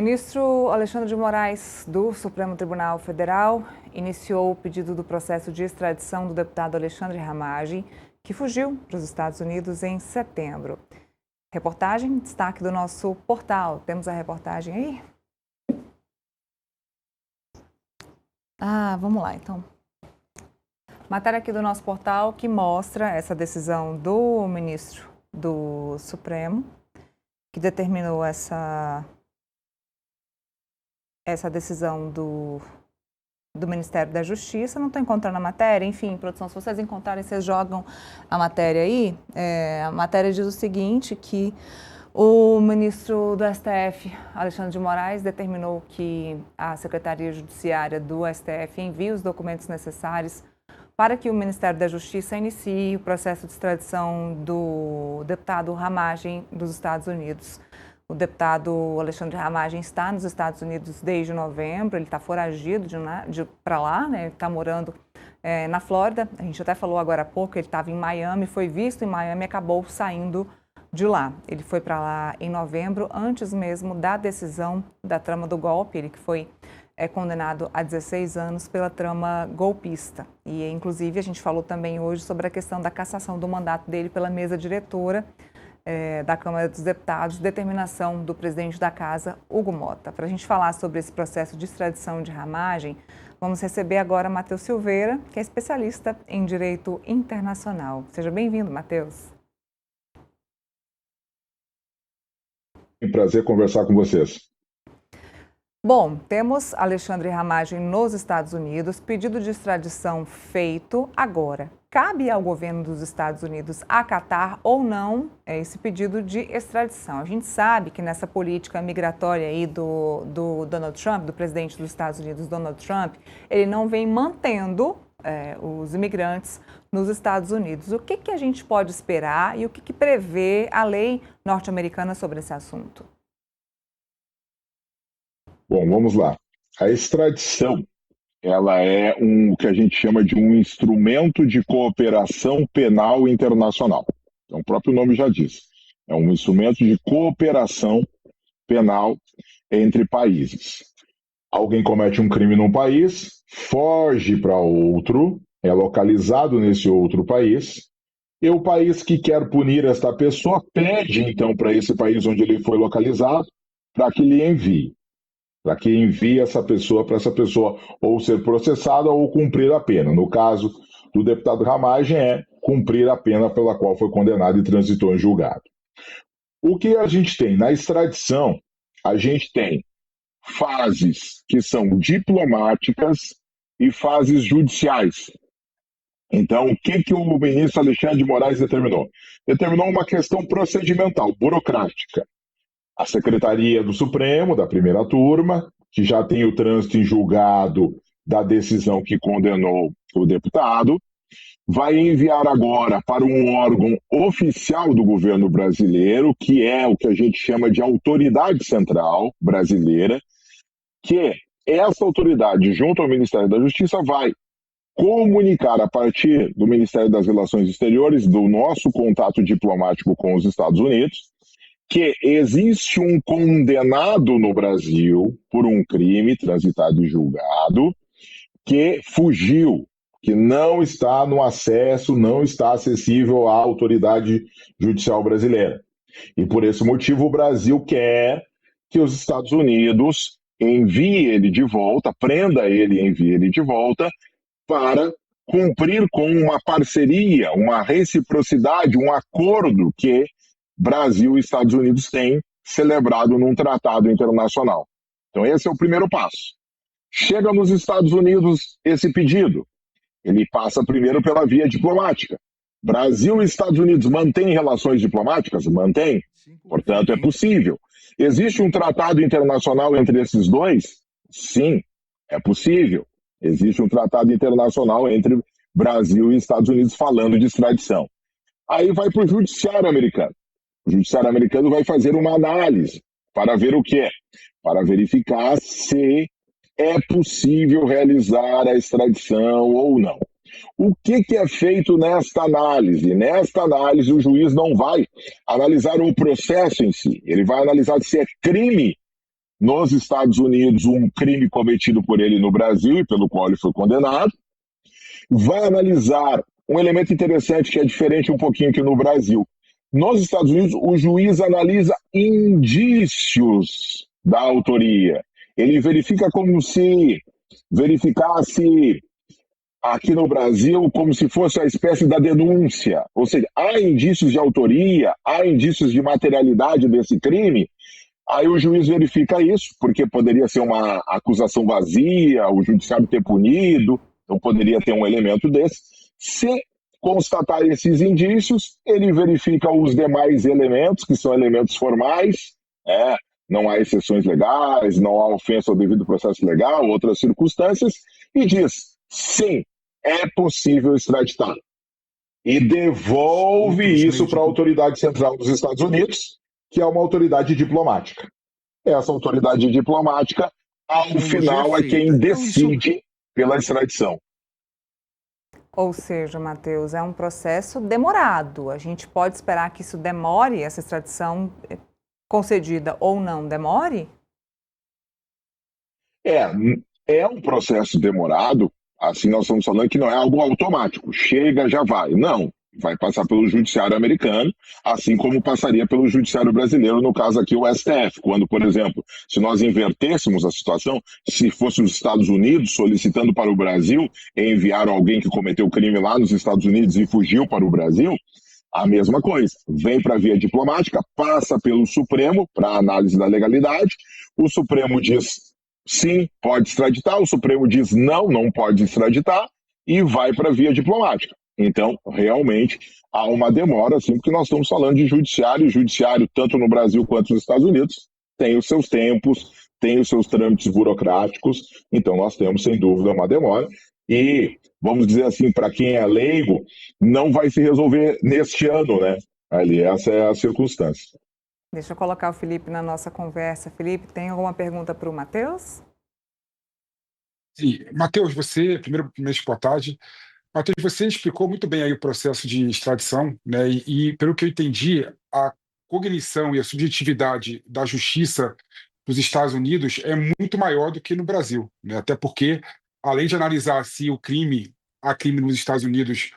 O ministro Alexandre de Moraes, do Supremo Tribunal Federal, iniciou o pedido do processo de extradição do deputado Alexandre Ramagem, que fugiu para os Estados Unidos em setembro. Reportagem, destaque do nosso portal. Temos a reportagem aí? Vamos lá, então. Matéria aqui do nosso portal que mostra essa decisão do ministro do Supremo, que determinou essa decisão do Ministério da Justiça. Não estou encontrando a matéria, enfim, produção, se vocês encontrarem, vocês jogam a matéria aí. A matéria diz o seguinte, que o ministro do STF, Alexandre de Moraes, determinou que a Secretaria Judiciária do STF envie os documentos necessários para que o Ministério da Justiça inicie o processo de extradição do deputado Ramagem dos Estados Unidos. O deputado Alexandre Ramagem está nos Estados Unidos desde novembro, ele está foragido para lá, né? Ele está morando na Flórida. A gente até falou agora há pouco, ele estava em Miami, foi visto em Miami e acabou saindo de lá. Ele foi para lá em novembro, antes mesmo da decisão da trama do golpe, ele que foi condenado a 16 anos pela trama golpista. E, inclusive, a gente falou também hoje sobre a questão da cassação do mandato dele pela mesa diretora da Câmara dos Deputados, determinação do presidente da Casa, Hugo Mota. Para a gente falar sobre esse processo de extradição de Ramagem, vamos receber agora Matheus Silveira, que é especialista em direito internacional. Seja bem-vindo, Matheus. É um prazer conversar com vocês. Bom, temos Alexandre Ramagem nos Estados Unidos, pedido de extradição feito agora. Cabe ao governo dos Estados Unidos acatar ou não esse pedido de extradição. A gente sabe que nessa política migratória aí do Donald Trump, do presidente dos Estados Unidos, Donald Trump, ele não vem mantendo os imigrantes nos Estados Unidos. O que a gente pode esperar e o que prevê a lei norte-americana sobre esse assunto? Bom, vamos lá. A extradição, ela é o que a gente chama de um instrumento de cooperação penal internacional. Então, o próprio nome já diz. É um instrumento de cooperação penal entre países. Alguém comete um crime num país, foge para outro, é localizado nesse outro país, e o país que quer punir esta pessoa pede, então, para esse país onde ele foi localizado, para que lhe envie. Para que envie essa pessoa, para essa pessoa ou ser processada ou cumprir a pena. No caso do deputado Ramagem, é cumprir a pena pela qual foi condenado e transitou em julgado. O que a gente tem? Na extradição, a gente tem fases que são diplomáticas e fases judiciais. Então, o que o ministro Alexandre de Moraes determinou? Determinou uma questão procedimental, burocrática. A Secretaria do Supremo, da primeira turma, que já tem o trânsito em julgado da decisão que condenou o deputado, vai enviar agora para um órgão oficial do governo brasileiro, que é o que a gente chama de Autoridade Central Brasileira, que essa autoridade, junto ao Ministério da Justiça, vai comunicar a partir do Ministério das Relações Exteriores, do nosso contato diplomático com os Estados Unidos, que existe um condenado no Brasil por um crime transitado e julgado, que fugiu, que não está no acesso, não está acessível à autoridade judicial brasileira. E por esse motivo o Brasil quer que os Estados Unidos envie ele de volta, prenda ele e envie ele de volta, para cumprir com uma parceria, uma reciprocidade, um acordo que Brasil e Estados Unidos têm celebrado num tratado internacional. Então esse é o primeiro passo. Chega nos Estados Unidos esse pedido, ele passa primeiro pela via diplomática. Brasil e Estados Unidos mantêm relações diplomáticas? Mantém. Portanto, é possível. Existe um tratado internacional entre esses dois? Sim, é possível. Existe um tratado internacional entre Brasil e Estados Unidos falando de extradição. Aí vai para o judiciário americano. O judiciário americano vai fazer uma análise para ver o que é, para verificar se é possível realizar a extradição ou não. O que é feito nesta análise? Nesta análise, o juiz não vai analisar o processo em si, ele vai analisar se é crime nos Estados Unidos um crime cometido por ele no Brasil e pelo qual ele foi condenado. Vai analisar um elemento interessante que é diferente um pouquinho aqui no Brasil. Nos Estados Unidos, o juiz analisa indícios da autoria. Ele verifica como se verificasse aqui no Brasil como se fosse a espécie da denúncia. Ou seja, há indícios de autoria, há indícios de materialidade desse crime. Aí o juiz verifica isso, porque poderia ser uma acusação vazia, o judiciário ter punido, então poderia ter um elemento desse. Se constatar esses indícios, ele verifica os demais elementos, que são elementos formais, não há exceções legais, não há ofensa ao devido processo legal, outras circunstâncias, e diz, sim, é possível extraditar. E devolve isso para a autoridade central dos Estados Unidos, que é uma autoridade diplomática. Essa autoridade diplomática, ao final, é quem decide pela extradição. Ou seja, Matheus, é um processo demorado. A gente pode esperar que isso demore, essa extradição concedida ou não demore? É um processo demorado, assim nós estamos falando que não é algo automático, chega, já vai. Não, vai passar pelo judiciário americano, assim como passaria pelo judiciário brasileiro, no caso aqui o STF, quando, por exemplo, se nós invertêssemos a situação, se fosse os Estados Unidos solicitando para o Brasil enviar alguém que cometeu crime lá nos Estados Unidos e fugiu para o Brasil, a mesma coisa, vem para a via diplomática, passa pelo Supremo para análise da legalidade, o Supremo diz sim, pode extraditar, o Supremo diz não, não pode extraditar, e vai para a via diplomática. Então, realmente, há uma demora, assim, porque nós estamos falando de judiciário, e judiciário, tanto no Brasil quanto nos Estados Unidos, tem os seus tempos, tem os seus trâmites burocráticos, então nós temos, sem dúvida, uma demora, e, vamos dizer assim, para quem é leigo, não vai se resolver neste ano, né? Ali, essa é a circunstância. Deixa eu colocar o Felipe na nossa conversa. Felipe, tem alguma pergunta para o Matheus? Sim, Matheus, primeiro boa tarde. Matheus, você explicou muito bem aí o processo de extradição, né? E pelo que eu entendi, a cognição e a subjetividade da justiça nos Estados Unidos é muito maior do que no Brasil, né? Até porque, além de analisar se há crime nos Estados Unidos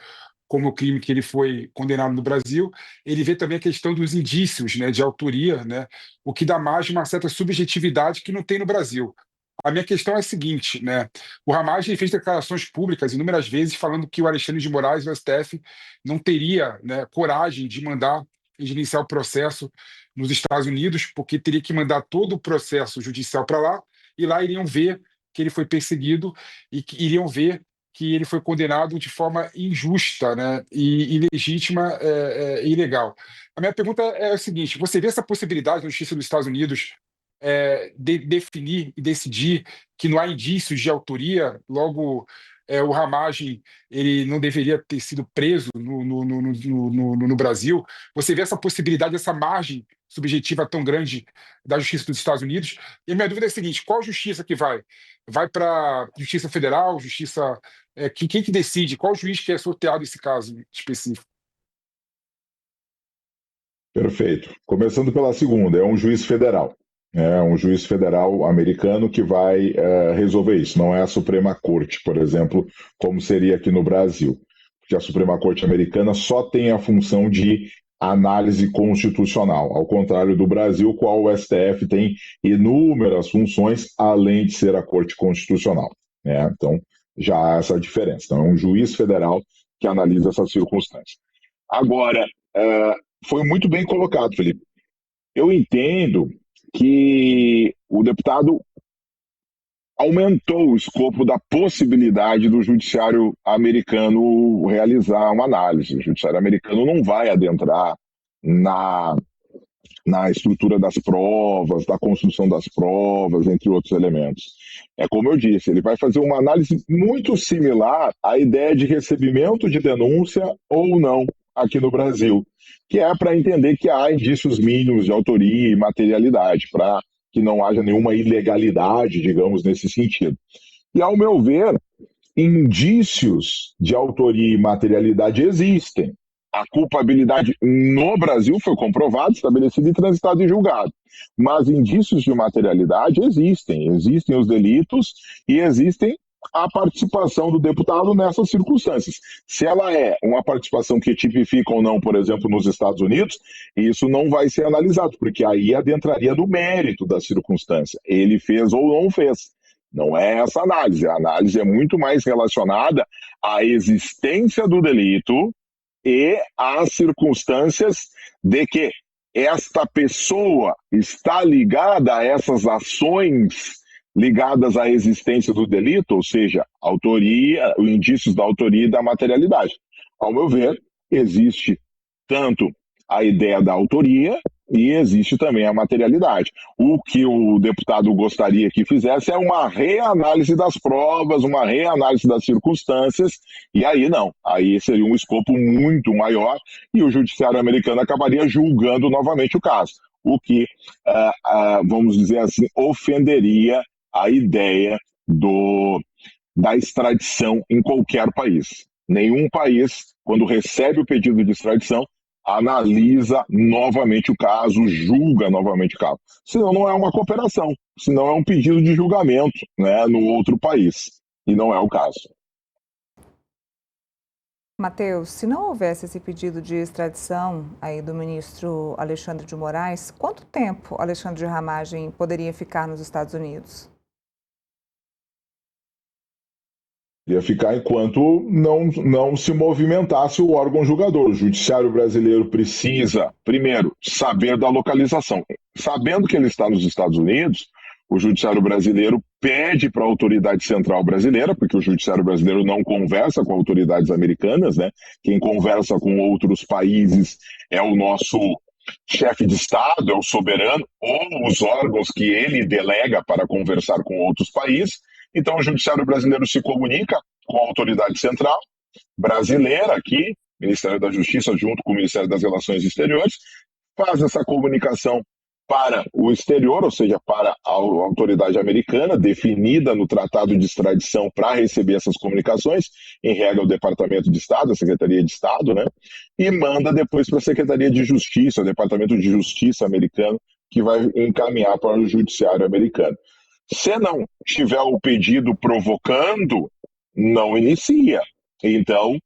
como o crime que ele foi condenado no Brasil, ele vê também a questão dos indícios, né, de autoria, né? O que dá mais uma certa subjetividade que não tem no Brasil. A minha questão é a seguinte, né? O Ramagem fez declarações públicas inúmeras vezes falando que o Alexandre de Moraes, o STF, não teria, né, coragem de iniciar o processo nos Estados Unidos, porque teria que mandar todo o processo judicial para lá, e lá iriam ver que ele foi perseguido e que iriam ver que ele foi condenado de forma injusta, né, e ilegítima e ilegal. A minha pergunta é a seguinte: você vê essa possibilidade na Justiça dos Estados Unidos de definir e decidir que não há indícios de autoria, logo o Ramagem ele não deveria ter sido preso no Brasil? Você vê essa possibilidade, essa margem subjetiva tão grande da Justiça dos Estados Unidos? E a minha dúvida é a seguinte: qual justiça que vai? Vai para Justiça Federal, Justiça... quem que decide? Qual juiz que é sorteado esse caso específico? Perfeito. Começando pela segunda, é um juiz federal. É um juiz federal americano que vai resolver isso. Não é a Suprema Corte, por exemplo, como seria aqui no Brasil. Porque a Suprema Corte americana só tem a função de análise constitucional, ao contrário do Brasil, qual o STF tem inúmeras funções, além de ser a Corte Constitucional. Né? Então, já há essa diferença. Então, é um juiz federal que analisa essas circunstâncias. Agora, foi muito bem colocado, Felipe. Eu entendo que o deputado aumentou o escopo da possibilidade do judiciário americano realizar uma análise. O judiciário americano não vai adentrar na estrutura das provas, da construção das provas, entre outros elementos. É como eu disse, ele vai fazer uma análise muito similar à ideia de recebimento de denúncia ou não aqui no Brasil, que é para entender que há indícios mínimos de autoria e materialidade, para que não haja nenhuma ilegalidade, digamos, nesse sentido. E, ao meu ver, indícios de autoria e materialidade existem. A culpabilidade no Brasil foi comprovada, estabelecida e transitada em julgado. Mas indícios de materialidade existem os delitos e existem a participação do deputado nessas circunstâncias. Se ela é uma participação que tipifica ou não, por exemplo, nos Estados Unidos, isso não vai ser analisado, porque aí adentraria no mérito da circunstância. Ele fez ou não fez. Não é essa análise. A análise é muito mais relacionada à existência do delito e às circunstâncias de que esta pessoa está ligada a essas ações ligadas à existência do delito, ou seja, autoria, os indícios da autoria e da materialidade. Ao meu ver, existe tanto a ideia da autoria e existe também a materialidade. O que o deputado gostaria que fizesse é uma reanálise das provas, uma reanálise das circunstâncias, e aí não, aí seria um escopo muito maior e o judiciário americano acabaria julgando novamente o caso, o que, vamos dizer assim, ofenderia a ideia da extradição em qualquer país. Nenhum país, quando recebe o pedido de extradição, analisa novamente o caso, julga novamente o caso. Senão não é uma cooperação, senão é um pedido de julgamento, né, no outro país. E não é o caso. Matheus, se não houvesse esse pedido de extradição aí do ministro Alexandre de Moraes, quanto tempo Alexandre de Ramagem poderia ficar nos Estados Unidos? Ia ficar enquanto não se movimentasse o órgão julgador. O judiciário brasileiro precisa, primeiro, saber da localização. Sabendo que ele está nos Estados Unidos, o judiciário brasileiro pede para a autoridade central brasileira, porque o judiciário brasileiro não conversa com autoridades americanas, né? Quem conversa com outros países é o nosso chefe de Estado, é o soberano, ou os órgãos que ele delega para conversar com outros países. Então, o Judiciário brasileiro se comunica com a autoridade central brasileira aqui, Ministério da Justiça, junto com o Ministério das Relações Exteriores, faz essa comunicação para o exterior, ou seja, para a autoridade americana, definida no Tratado de Extradição para receber essas comunicações, em regra o Departamento de Estado, a Secretaria de Estado, né? E manda depois para a Secretaria de Justiça, o Departamento de Justiça americano, que vai encaminhar para o Judiciário americano. Se não tiver o pedido provocando, não inicia. Então,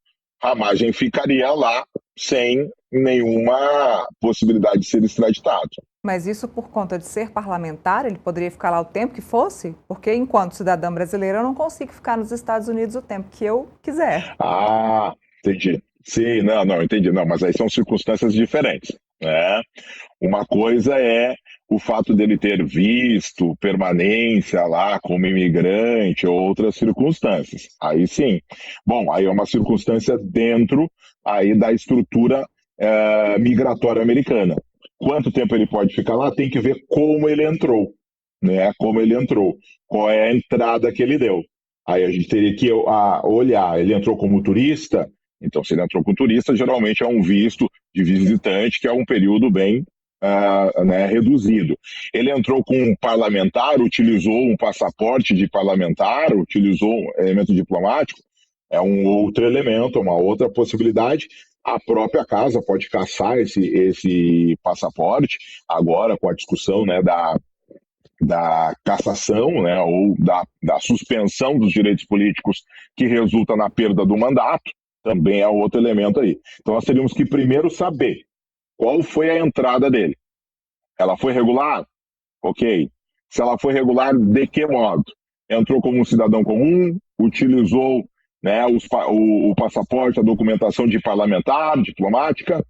Ramagem ficaria lá sem nenhuma possibilidade de ser extraditado. Mas isso por conta de ser parlamentar, ele poderia ficar lá o tempo que fosse? Porque enquanto cidadã brasileira eu não consigo ficar nos Estados Unidos o tempo que eu quiser. Ah, entendi. Sim, não, entendi. Não, mas aí são circunstâncias diferentes, né? Uma coisa é o fato dele ter visto permanência lá como imigrante ou outras circunstâncias. Aí sim. Bom, aí é uma circunstância dentro aí da estrutura migratória americana. Quanto tempo ele pode ficar lá? Tem que ver como ele entrou, né? Como ele entrou, qual é a entrada que ele deu. Aí a gente teria que olhar, ele entrou como turista, então se ele entrou como turista, geralmente é um visto de visitante, que é um período bem né, reduzido. Ele entrou com um parlamentar, utilizou um passaporte de parlamentar, utilizou um elemento diplomático, é um outro elemento, uma outra possibilidade. A própria casa pode caçar esse passaporte, agora com a discussão, né, da cassação, né, ou da suspensão dos direitos políticos que resulta na perda do mandato, também é outro elemento aí. Então nós teríamos que primeiro saber qual foi a entrada dele. Ela foi regular? Ok. Se ela foi regular, de que modo? Entrou como um cidadão comum, utilizou, né, o passaporte, a documentação de parlamentar, diplomática?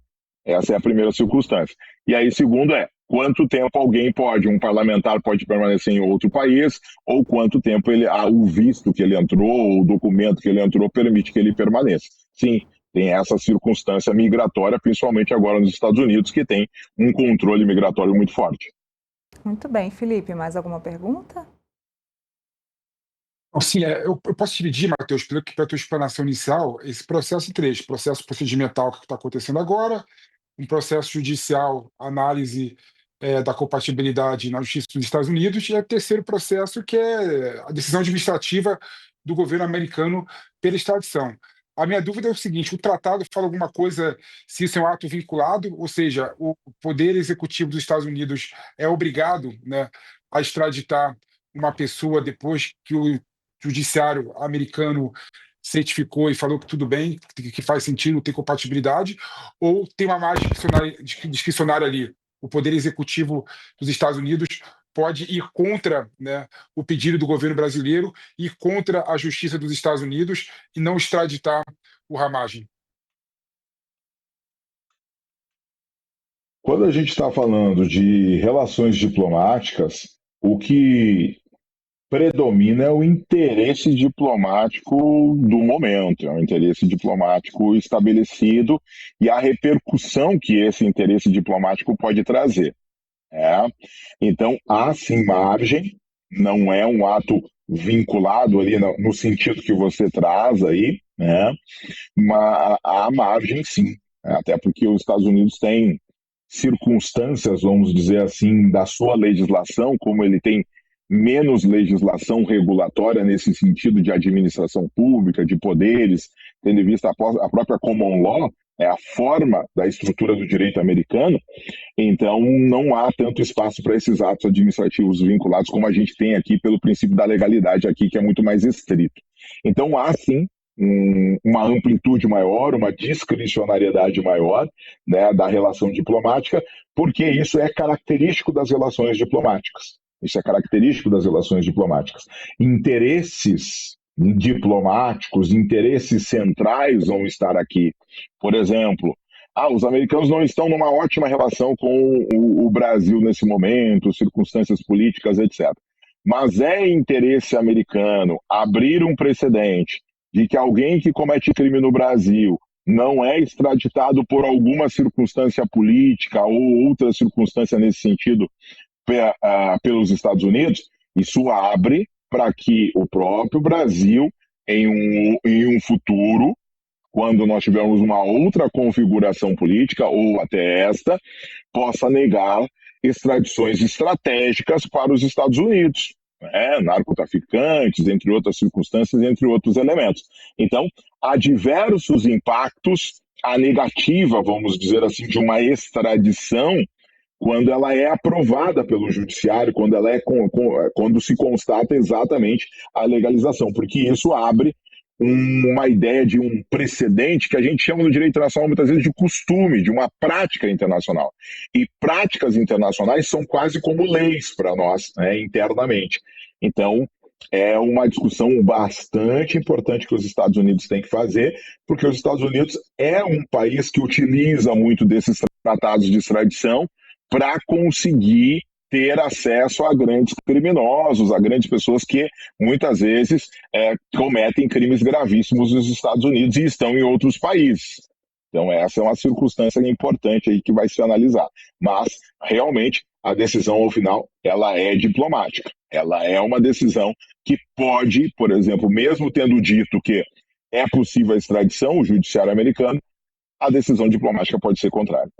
Essa é a primeira circunstância. E aí, segundo quanto tempo um parlamentar pode permanecer em outro país, ou quanto tempo o visto que ele entrou, ou o documento que ele entrou, permite que ele permaneça. Sim, tem essa circunstância migratória, principalmente agora nos Estados Unidos, que tem um controle migratório muito forte. Muito bem, Felipe, mais alguma pergunta? Sim, eu posso dividir, Matheus, pela tua explanação inicial, esse processo em três: processo procedimental que está acontecendo agora, um processo judicial, análise da compatibilidade na Justiça dos Estados Unidos, e o terceiro processo, que é a decisão administrativa do governo americano pela extradição. A minha dúvida é o seguinte: o tratado fala alguma coisa se isso é um ato vinculado, ou seja, o Poder Executivo dos Estados Unidos é obrigado, né, a extraditar uma pessoa depois que o judiciário americano certificou e falou que tudo bem, que faz sentido, tem compatibilidade, ou tem uma margem discricionária ali? O Poder Executivo dos Estados Unidos pode ir contra, né, o pedido do governo brasileiro, ir contra a Justiça dos Estados Unidos e não extraditar o Ramagem. Quando a gente está falando de relações diplomáticas, o que predomina é o interesse diplomático do momento, é o interesse diplomático estabelecido e a repercussão que esse interesse diplomático pode trazer. É. Então, há sim margem, não é um ato vinculado ali no sentido que você traz aí, né? Mas há margem sim, até porque os Estados Unidos têm circunstâncias, vamos dizer assim, da sua legislação, como ele tem menos legislação regulatória nesse sentido de administração pública, de poderes, tendo em vista a própria common law, é a forma da estrutura do direito americano, então não há tanto espaço para esses atos administrativos vinculados como a gente tem aqui pelo princípio da legalidade aqui, que é muito mais estrito. Então há sim uma amplitude maior, uma discricionariedade maior, né, da relação diplomática, porque isso é característico das relações diplomáticas. Isso é característico das relações diplomáticas. Interesses diplomáticos, interesses centrais vão estar aqui. Por exemplo, os americanos não estão numa ótima relação com o Brasil nesse momento, circunstâncias políticas, etc. Mas é interesse americano abrir um precedente de que alguém que comete crime no Brasil não é extraditado por alguma circunstância política ou outra circunstância nesse sentido pelos Estados Unidos, isso abre para que o próprio Brasil, em um futuro, quando nós tivermos uma outra configuração política, ou até esta, possa negar extradições estratégicas para os Estados Unidos, né? Narcotraficantes, entre outras circunstâncias, entre outros elementos. Então, há diversos impactos, a negativa, vamos dizer assim, de uma extradição, quando ela é aprovada pelo judiciário, quando se constata exatamente a legalização, porque isso abre uma ideia de um precedente que a gente chama no direito internacional muitas vezes de costume, de uma prática internacional. E práticas internacionais são quase como leis para nós, né, internamente. Então, é uma discussão bastante importante que os Estados Unidos têm que fazer, porque os Estados Unidos é um país que utiliza muito desses tratados de extradição para conseguir ter acesso a grandes criminosos, a grandes pessoas que muitas vezes cometem crimes gravíssimos nos Estados Unidos e estão em outros países. Então essa é uma circunstância importante aí que vai se analisar. Mas realmente a decisão ao final ela é diplomática. Ela é uma decisão que pode, por exemplo, mesmo tendo dito que é possível a extradição, o judiciário americano, a decisão diplomática pode ser contrária.